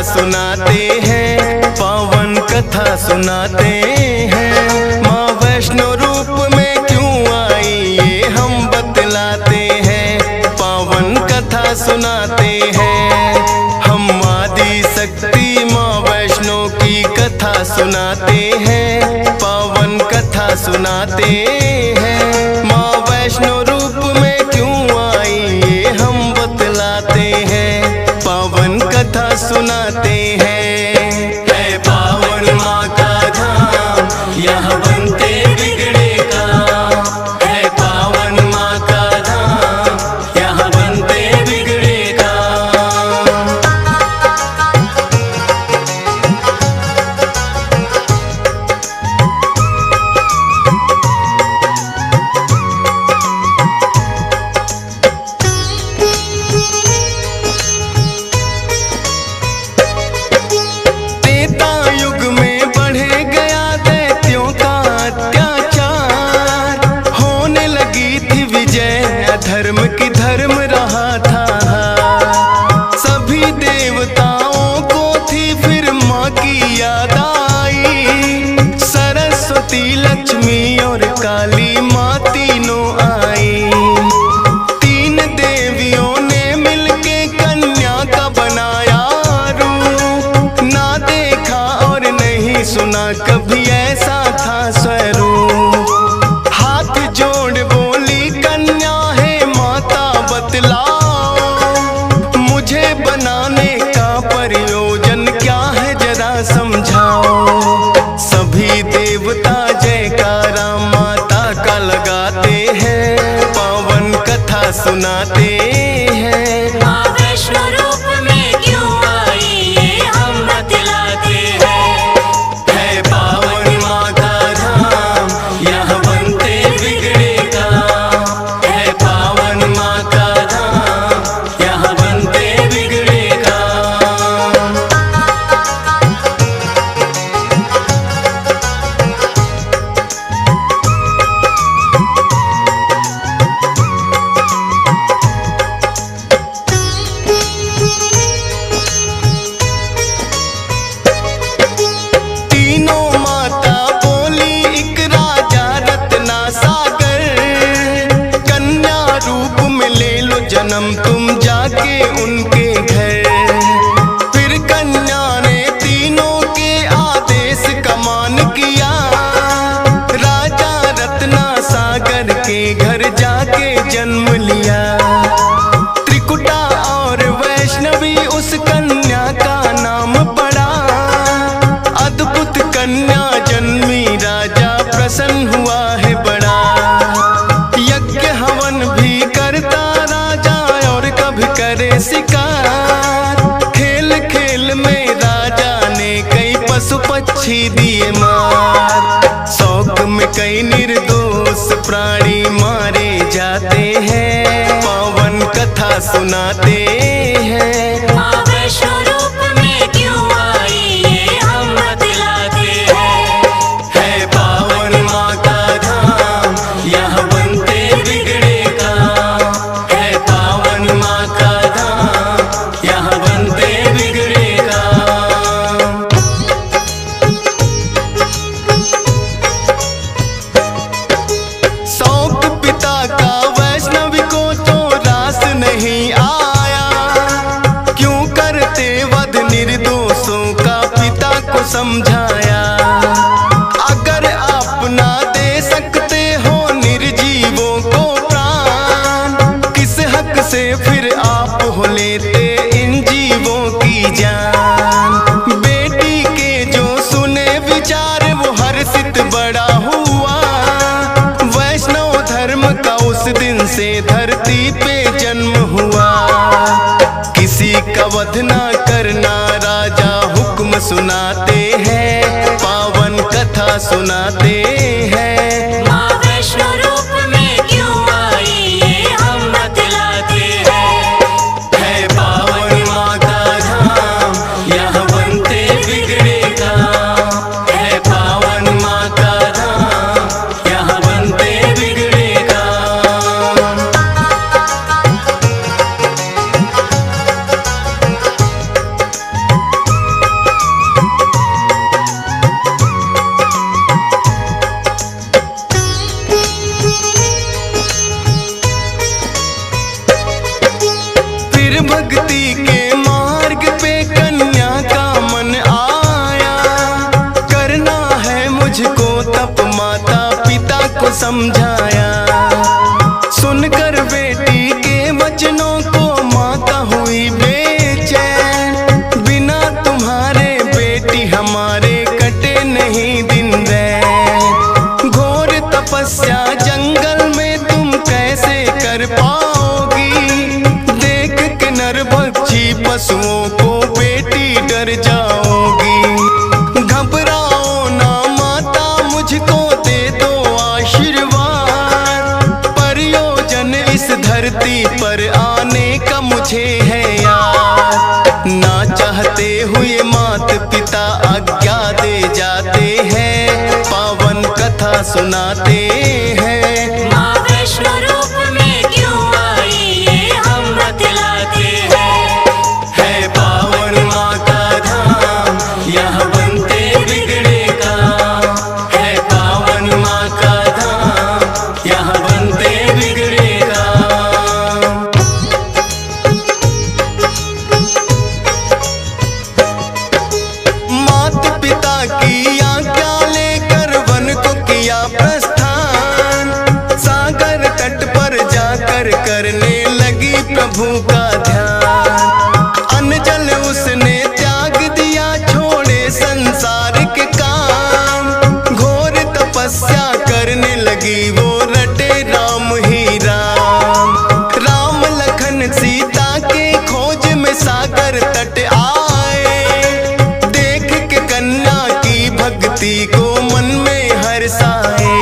सुनाते हैं, पावन कथा सुनाते हैं। माँ वैष्णो रूप में क्यों आई ये हम बतलाते हैं, पावन कथा सुनाते हैं। हम आदि शक्ति माँ वैष्णो की कथा सुनाते हैं, पावन कथा सुनाते हैं। माँ वैष्णो रूप में क्यों आई ये हम बतलाते हैं, पावन कथा सुनाते हैं। है पावन माँ का धाम, यहाँ बनते बिगड़े काम। है पावन माँ का धाम, यहाँ बनते बिगड़े काम। धर्म की धर्म रहा था, सभी देवताओं को थी फिर माँ की याद आई। सरस्वती लक्ष्मी और काली माँ तीनों आई। तीन देवियों ने मिलके कन्या का बनाया रूप, ना देखा और नहीं सुना कभी ऐसा था स्वरूप। हाथ जोड़ बोली कन्या बतलाओ, मुझे बनाने का प्रयोजन क्या है जरा समझाओ। सभी देवता जयकारा माता का लगाते हैं, पावन कथा सुनाते हैं। माँ वैष्णो रूप में क्यों आई ये हम बतलाते हैं। है पावन माँ का धाम, यहाँ बनते बिगड़े काम। है पावन माँ का धाम, यहाँ बनते बिगड़े काम। तीनों माता बोली एक राजा रत्ना सागर, कन्या रूप में ले लो जन्म तुम जाके उनके घर। फिर कन्या ने तीनों के आदेश का मान किया, राजा रत्ना सागर के घर जाके जन्म लिया। त्रिकुटा और वैष्णवी उस कन्या का नाम पड़ा, अद्भुत कन्या जन्मी राजा प्रसन्न हुआ है बड़ा। यज्ञ हवन भी करता राजा और कभी करे शिकार। खेल खेल में राजा ने कई पशु पक्षी दिए मार। शौक में कई निर्दोष प्राणी मारे जाते हैं, पावन कथा सुनाते हैं। माँ वैष्णो रूप में क्यों आई ये हम बतलाते हैं। है पावन माँ का धाम, यहाँ बनते बिगड़े काम। है पावन माँ का धाम, यहाँ बनते बिगड़े काम। शौक पिता का वैष्णवी को तो रास नहीं आया, क्यों करते वध निर्दोषों का पिता को समझाया। अगर आप ना दे सकते हो निर्जीवों को प्राण, किस हक से फिर आप हो लेते इन जीवों की जान। बेटी के जो सुने विचार वो हर्षित बड़ा हुआ, वैष्णव धर्म का उस दिन से धरती पे जन्म हुआ। किसी का वध ना करना राजा हुक्म सुनाते हैं, पावन कथा सुनाते हैं। माँ वैष्णो रूप में क्यों आई ये हम बतलाते हैं। है पावन माँ का धाम, यहाँ बनते बिगड़े काम। है पावन माँ का धाम, यहाँ बनते बिगड़े काम। समझाया। सुनकर बेटी के वचनों को माता हुई बेचैन, बिना तुम्हारे बेटी हमारे कटे नहीं दिन रैन। घोर तपस्या जंगल में तुम कैसे कर पाओगी, देख के नरभक्षी पशुओं को बेटी डर जाओगी। घबराओ ना माता, मुझको दे दो आशीर्वाद, प्रयोजन इस धरती पर आने का मुझे है याद। ना चाहते हुए मात पिता आज्ञा दे जाते हैं, पावन कथा सुनाते हैं। माँ वैष्णो रूप में क्यों आई ये हम बतलाते हैं। है पावन माँ का धाम, यहाँ बनते बिगड़े काम। है पावन माँ का धाम, यहाँ बनते बिगड़े काम। माता पिता की आज्ञा लेकर वन को किया प्रस्थान, सागर तट पर जाकर करने लगी प्रभु का ध्यान। अन्न जल उसने त्याग दिया, छोड़े संसार के काम। घोर तपस्या करने लगी वो, रटे राम ही राम। राम लखन सीता के खोज में सागर तट आए, देख के कन्या की भक्ति को मन में हर्षाए।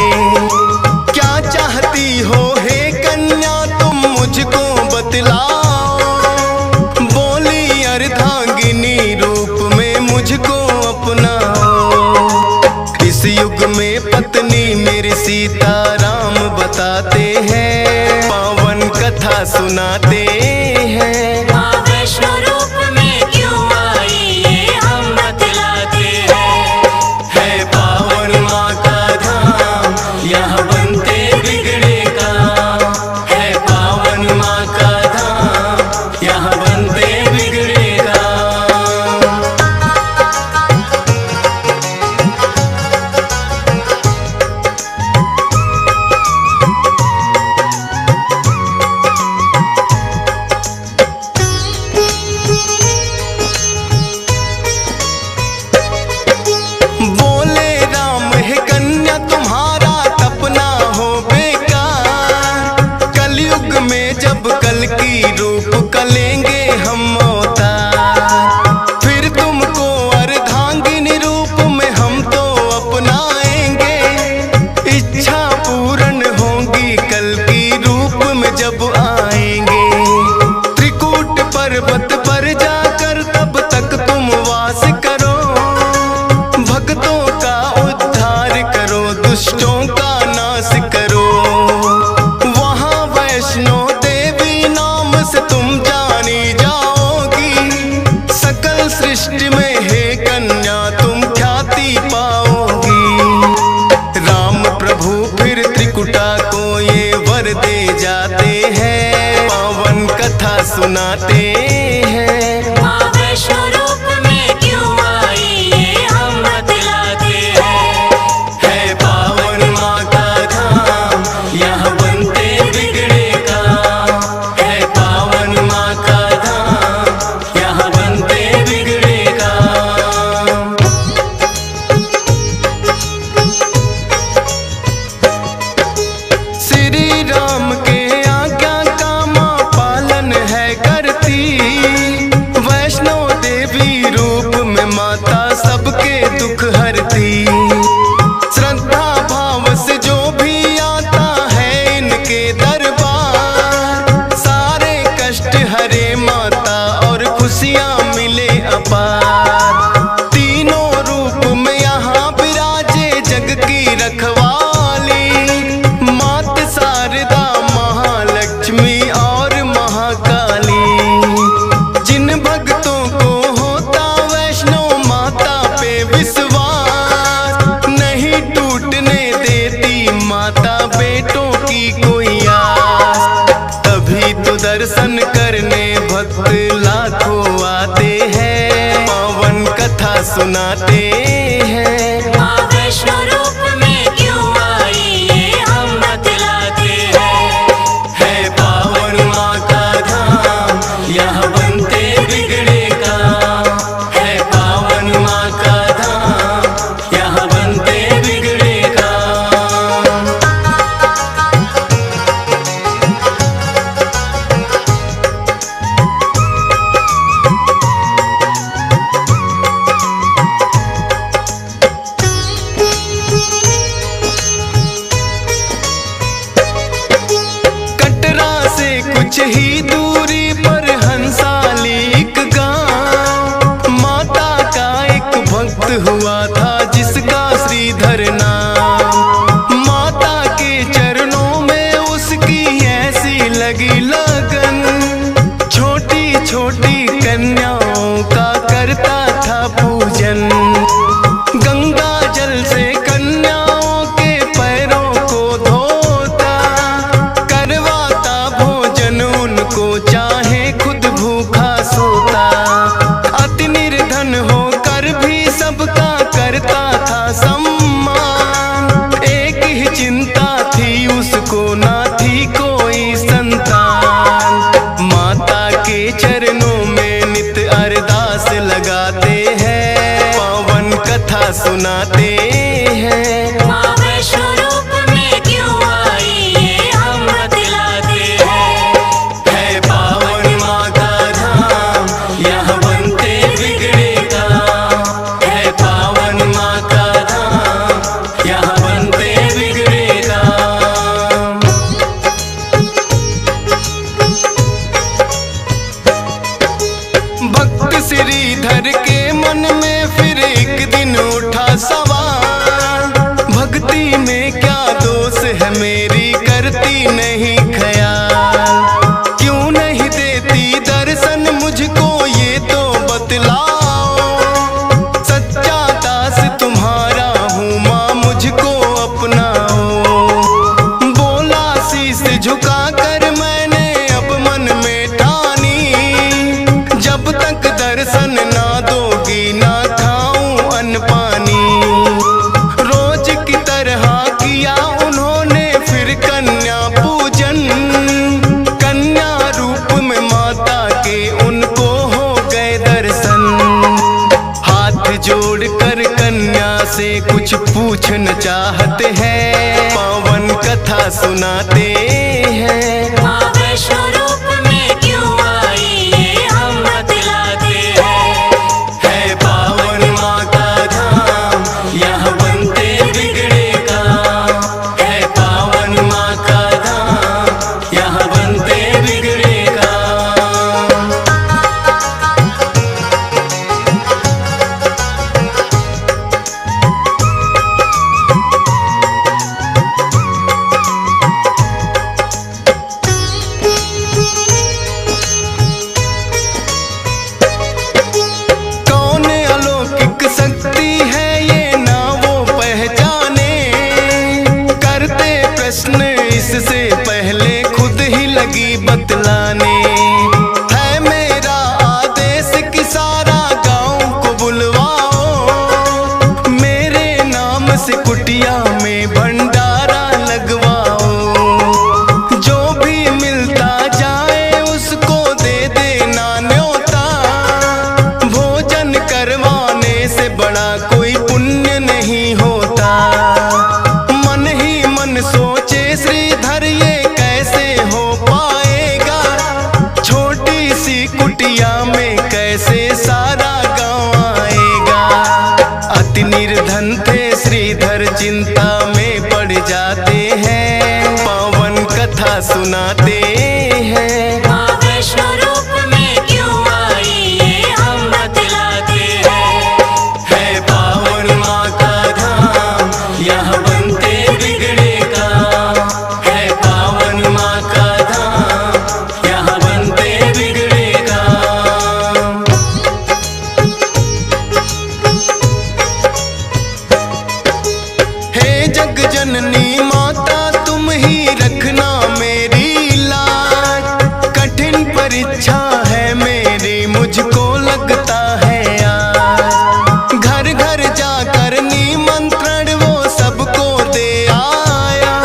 क्या चाहती हो हे कन्या तुम मुझको बतलाओ, बोली अर्धांगिनी रूप में मुझको अपनाओ। इस युग में पत्नी मेरी सीता राम बताते हैं, पावन कथा सुनाते हैं। माँ वैष्णो रूप में क्यों आई ये हम बतलाते हैं। है पावन माँ का धाम, यहाँ बनते बिगड़े काम। है पावन माँ का धाम, यहाँ बनते बिगड़े काम। बोले राम है कन्या तुम्हारा तपना हो बेकार, कलयुग में जब कल की रूप कलेंगे हम अवतार। फिर तुमको अर्धांगिनी रूप में हम तो अपनाएंगे, इच्छा पूर्ण होगी कल की रूप में जब आएंगे। त्रिकूट पर्वत पर जाकर तब तक तुम वास करो, भक्तों का उद्धार करो, दुष्टों का नाश करो। वहाँ वैष्णो देवी नाम से तुम जानी जाओगी, सकल सृष्टि में हे कन्या तुम ख्याति पाओगी। राम प्रभु फिर त्रिकुटा को ये वर दे जाते हैं, पावन कथा सुनाते हैं। माँ वैष्णो रूप में क्यों आई ये हम बतलाते हैं। है पावन माँ का धाम, यहाँ बनते बिगड़े काम। है पावन माँ का धाम, यहाँ बनते बिगड़े काम। श्री राम के आज्ञा का माँ पालन है करती, वैष्णो देवी रूप में माता सबके दुख हरती। श्रद्धा भाव से जो भी आता है इनके दरबार, सारे कष्ट हरे माता और खुशियाँ मिले अपार। तीनों रूप में यहाँ विराजे जग की रखवाली, मात शारदा महालक्ष्मी और महाकाली। जिन भक्तों को होता वैष्णो माता पे विश्वास, नहीं टूटने देती माता बेटों की कोई आस। तभी तो दर्शन करने भक्त लाखों आते हैं, पावन कथा सुनाते हैं। माँ वैष्णो रूप में क्यों आई ये हम दोष है मेरी करती नहीं ख्याल, क्यों नहीं देती दर्शन मुझको ये तो बतलाओ। सच्चा दास तुम्हारा हूँ माँ मुझको अपनाओ। बोला शीश झुका कर मैंने अब मन में ठानी, जब तक दर्शन ना दोगी ना खाऊं अन्न पानी। रोज की तरह किया उन्होंने फिर कन्या पूजन, कन्या रूप में माता के उनको हो गए दर्शन। हाथ जोड़कर कन्या से कुछ पूछना चाहते हैं, पावन कथा सुनाते हैं। माँ वैष्णो रूप में क्यों आई ये हम बतलाते हैं। है पावन माँ का धाम, यहाँ बनते बिगड़े काम। है पावन माँ का धाम, यहाँ बनते बिगड़े काम। कौन अलौकिक शक्ति है ये ना वो पहचाने, करते प्रश्न इससे पहले खुद ही लगी बतलाने। है मेरा आदेश कि सारा गांव को बुलवाओ, मेरे नाम से कुटिया में भंडारा लगवाओ। जो भी मिलता जाए उसको दे देना न्योता, भोजन करवाने से बड़ा कोई पुण्य नहीं होता। मन ही मन सोचे श्रीधर ये कैसे हो पाएगा, छोटी सी कुटिया में कैसे सारा गांव आएगा। अति निर्धन थे श्रीधर चिंता में पड़ जाते हैं, पावन कथा सुनाते हैं। माँ वैष्णो रूप में क्यों आई ये हम बतलाते हैं। है पावन माँ का धाम, यहाँ बनते बिगड़े काम। है पावन माँ का धाम, यहाँ बनते बिगड़े काम। हे जग जननी माता तुम ही रखना मेरी लाज, कठिन परीक्षा है मेरी मुझको लगता है आज। घर घर जाकर निमंत्रण वो सबको दे आया,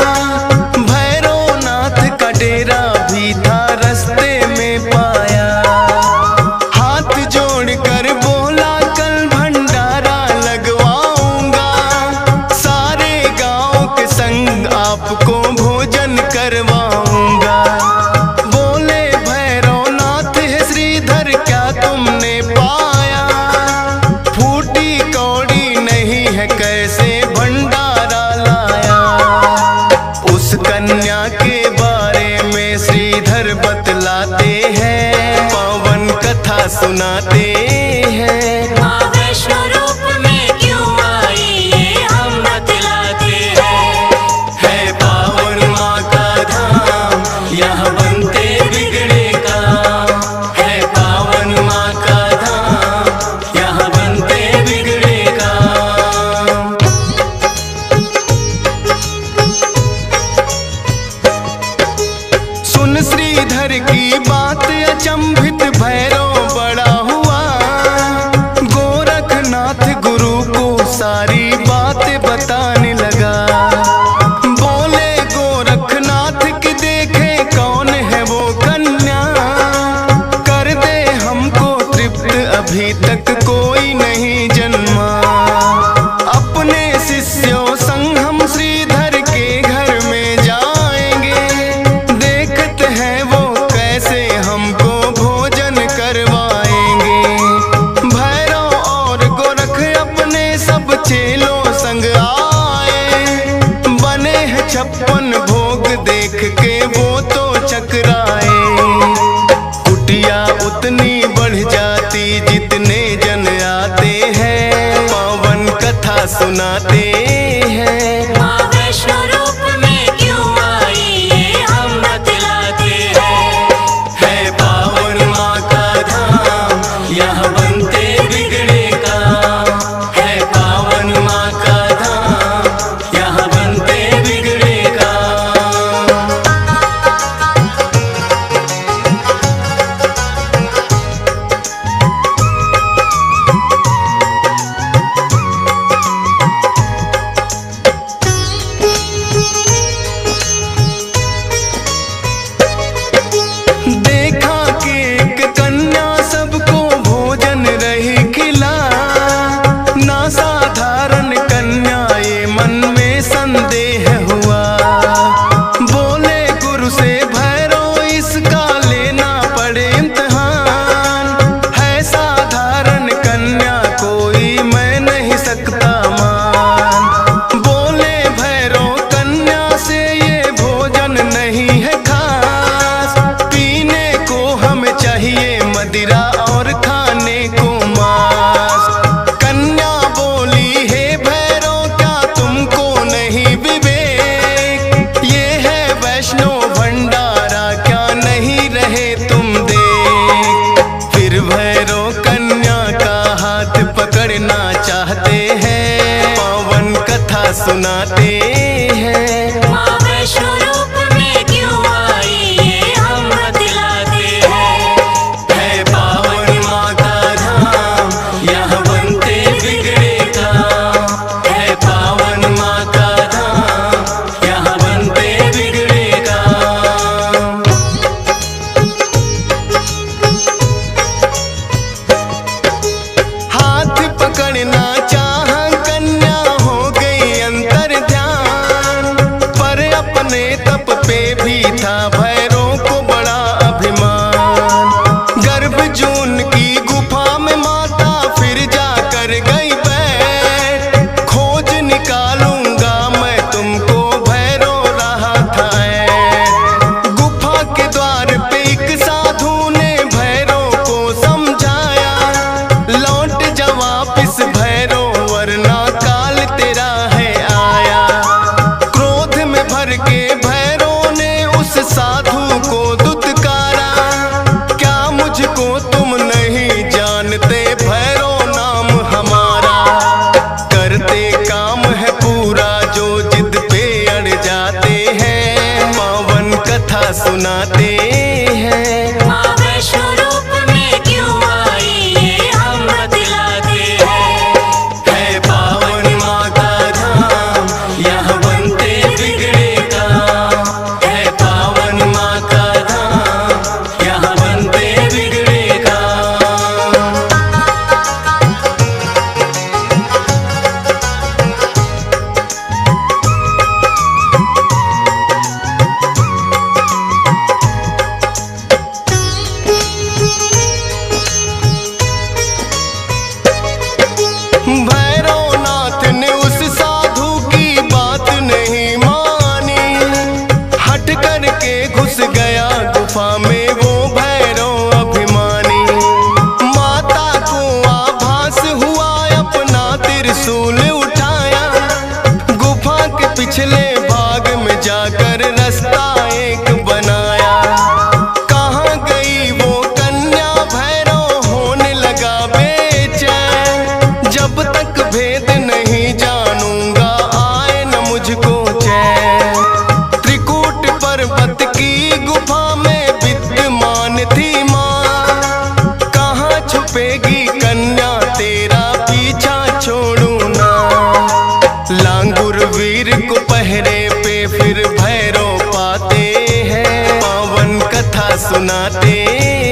भैरवनाथ का डेरा भी था रास्ते में पाया। हाथ जोड़कर बोला कल भंडारा लगवाऊंगा, सारे गांव के संग आपको भोजन करवाऊंगा। बोले भैरवनाथ है श्रीधर क्या तुमने पाया, फूटी कौड़ी नहीं है कैसे भंडारा लाया। उस कन्या के बारे में श्रीधर बतलाते हैं, पावन कथा सुनाते हैं। माँ वैष्णो रूप में क्यों आई ये हम बतलाते हैं। है पावन माँ का धाम, यहाँ बनते बिगड़े काम। है पावन माँ का धाम, यहाँ बनते बिगड़े काम। सुन श्रीधर की बात अचंभित भैरव बड़ा हुआ, गोरखनाथ गुरु को सारी बात बताने लगा। बोले गोरखनाथ की देखे कौन है वो कन्या, कर दे हमको तृप्त अभी तक कोई नहीं जन्मा। अपने शिष्यों संग हम श्रीधर के घर में जाएंगे, देखते हैं वो कैसे हमको भोजन करवाएंगे। भैरव और गोरख अपने सब चेलों संग आए, बने हैं 56 भोग देख के वो तो चकराए। कुटिया उतनी बढ़ जाती जितने जन आते हैं, पावन कथा सुनाते हैं। माँ वैष्णो रूप में के भैरव ने उस साधु को दुत्कारा, क्या मुझको तुम नहीं जानते भैरव नाम हमारा। करते काम है पूरा जो जिद पे अड़ जाते हैं, पावन कथा सुनाते हैं। माँ वैष्णो रूप में क्यों आई ये हम बतलाते हैं। है पावन माँ का धाम, यहाँ बनते बिगड़े काम। है पावन माँ का धाम, यहाँ बनते बिगड़े काम। भैरवनाथ ने उस साधु की बात नहीं मानी, हट करके घुस गया गुफा में वो भैरव अभिमानी। माता को आभास हुआ, अपना त्रिशूल उठाया, गुफा के पिछले भाग में जाकर रास्ता एक बनाया। कहाँ गई वो कन्या, भैरव होने लगा बेचैन। जब तक भेद नहीं जानूंगा आए न मुझको चैन। त्रिकूट पर्वत की गुफा में विद्यमान थी माँ, कहाँ छुपेगी कन्या तेरा पीछा छोड़ू ना। लांगुर वीर को पहरे पे फिर भैरव पाते हैं, पावन कथा सुनाते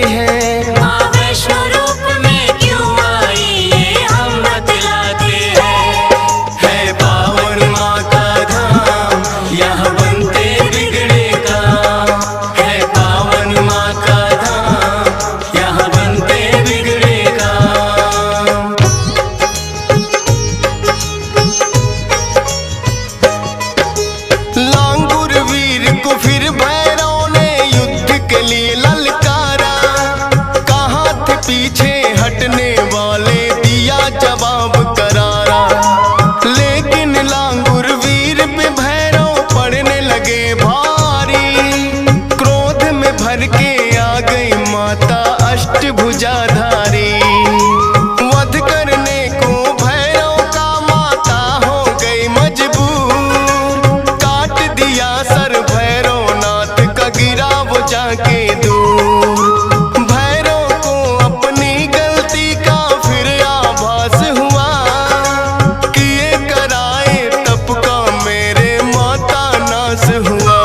हैं। माँ वैष्णो रूप में क्यों आई ये हम बतलाते हैं। है पावन माँ का धाम, यहाँ बनते बिगड़े काम। है पावन माँ का धाम, यहाँ बनते बिगड़े काम। लांगुर वीर को फिर भैरव ने युद्ध के लिए ललकारा, कहाँ थे पीछे हटने वाले, दिया जवाब करारा। लेकिन लांगुर वीर पे भैरव पड़ने लगे भारी, क्रोध में भर के आ गई माता अष्टभुजाधारी। वध करने को भैरव का माता हो गई मजबूर, काट दिया सर भैरवनाथ का, गिरा वो जाके दूर। भैरव को अपनी गलती का फिर आभास हुआ, किए कराए तप का मेरे माता नाश हुआ।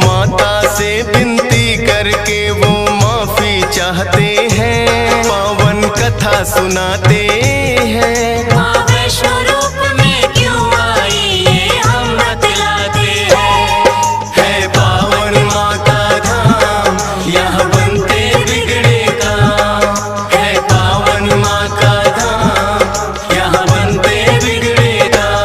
माता से विनती करके वो माफी चाहते हैं, पावन कथा सुनाते हैं। माँ वैष्णो रूप में क्यों आई ये हम बतलाते हैं। है पावन माँ का धाम, यहाँ बनते बिगड़े काम। है पावन माँ का धाम, यहाँ बनते बिगड़े काम।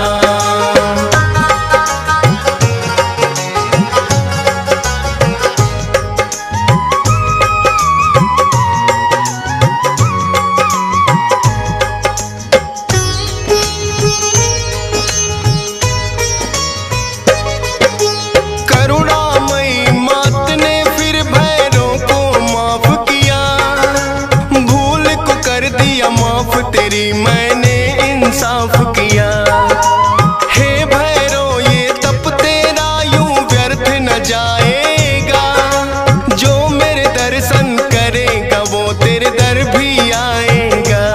करुणामयी मात ने फिर भैरव को माफ किया, भूल को कर दिया माफ, तेरी मैंने इंसाफ किया। हे भैरव ये तप तेरा यूं व्यर्थ न जाएगा, जो मेरे दर्शन करेगा वो तेरे दर भी आएगा।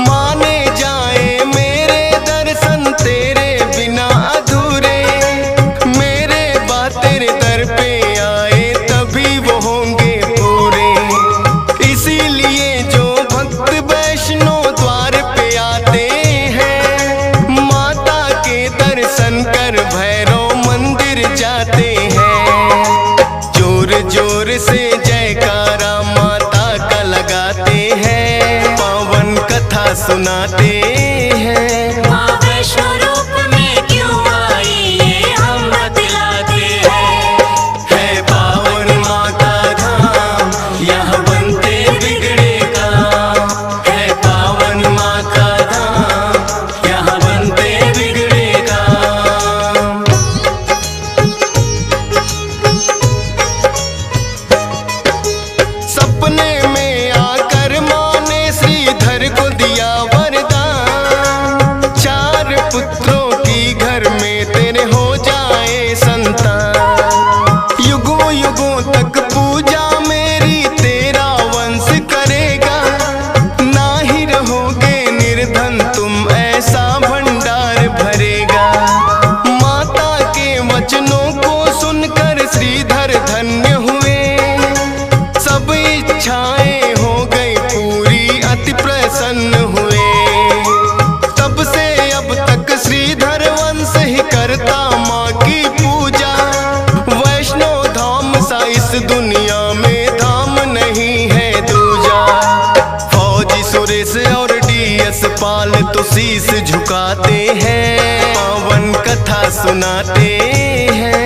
माने जाए मेरे दर्शन तेरे बिना अधूरे, मेरे बाद तेरे दर पे आए तभी वो होंगे पूरे। इसीलिए जो भक्त वैष्णो द्वार पे आते हैं, माता के दर्शन कर भैरव मंदिर जाते हैं। जोर जोर से जयकारा माता का लगाते हैं, पावन कथा सुनाते हैं। माँ वैष्णो रूप में क्यों आई ये हम बतलाते हैं। है पावन माँ का धाम, यहाँ बनते बिगड़े काम। है पावन माँ का धाम, यहाँ बनते बिगड़े काम। शीश झुकाते हैं, पावन कथा सुनाते हैं।